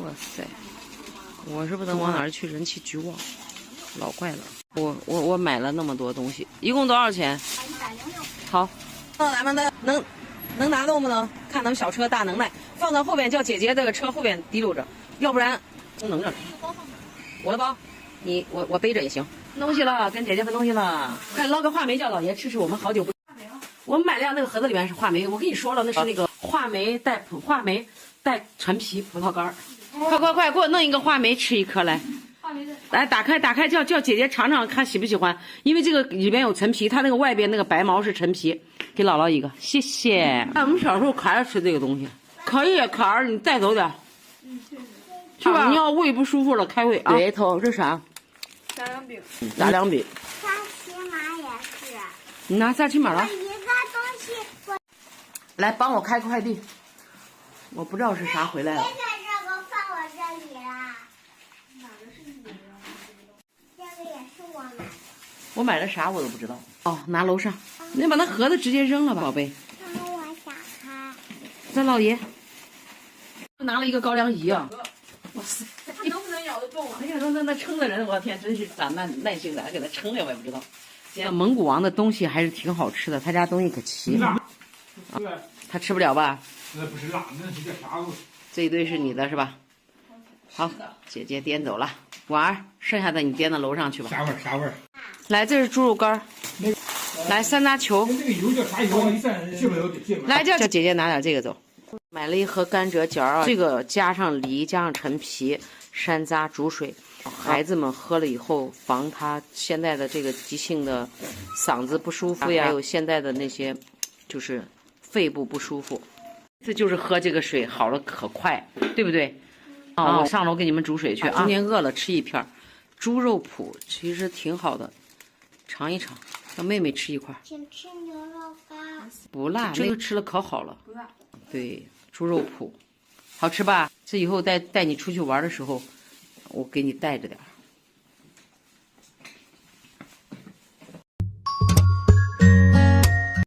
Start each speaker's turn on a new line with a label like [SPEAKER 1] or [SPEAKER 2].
[SPEAKER 1] 哇塞，我是不能往哪儿去，人气巨旺，老怪了。我买了那么多东西，一共多少钱？好，咱们的能拿动不能？看咱们小车大能耐，放到后边叫姐姐这个车后边提溜着，要不然不能着。我的包，我背着也行。分东西了，跟姐姐分东西了。快捞个话梅叫老爷吃吃，我们好久不。我们买了那个盒子里面是话梅，我跟你说了，那是那个话梅带陈皮葡萄干儿。快，给我弄一个话梅吃一颗来。来打开，叫姐姐尝尝看喜不喜欢，因为这个里边有陈皮，它那个外边那个白毛是陈皮。给姥姥一个，谢谢。我们小时候可爱吃这个东西，可以，可儿你带走点。去吧，你要胃不舒服了开胃啊。对头，这啥？
[SPEAKER 2] 杂粮饼。
[SPEAKER 1] 杂粮饼。
[SPEAKER 3] 沙琪玛也是。
[SPEAKER 1] 你拿沙琪玛了？
[SPEAKER 3] 一个东西我。
[SPEAKER 1] 来帮我开快递。我不知道是啥回来了。
[SPEAKER 3] 这个放我这里啦。哪个是你的？这个也是我买的。
[SPEAKER 1] 我买了啥我都不知道。哦，拿楼上。你把那盒子直接扔了吧，宝贝。
[SPEAKER 3] 我想开。
[SPEAKER 1] 咱老爷。拿了一个高粱饴啊。哇塞！
[SPEAKER 2] 它能不能咬得动啊？
[SPEAKER 1] 哎呀，那撑的人，我天，真是咋耐性咋给他撑的，我也不知道。蒙古王的东西还是挺好吃的，他家东西可齐了。他吃不了吧？
[SPEAKER 4] 那不是辣，那是个啥味？
[SPEAKER 1] 这一堆是你的是吧？好，姐姐颠走了，婉儿，剩下的你颠到楼上去吧。
[SPEAKER 4] 啥味儿？啥味儿？
[SPEAKER 1] 来，这是猪肉干儿。来三大球。
[SPEAKER 4] 那个油叫啥油？一蘸芥末油，芥末。
[SPEAKER 1] 来叫姐姐拿点这个走。买了一盒甘蔗角啊，这个加上梨，加上陈皮、山楂煮水，孩子们喝了以后，防他现在的这个急性的嗓子不舒服呀，还有现在的那些就是肺部不舒服。这就是喝这个水好了可快，对不对？啊，我上楼给你们煮水去啊。今天饿了吃一片猪肉脯，其实挺好的，尝一尝，让妹妹吃一块。
[SPEAKER 3] 请吃牛肉干。
[SPEAKER 1] 不辣，这个吃了可好了。
[SPEAKER 2] 不辣。
[SPEAKER 1] 对。猪肉脯，好吃吧？这以后带你出去玩的时候，我给你带着点儿。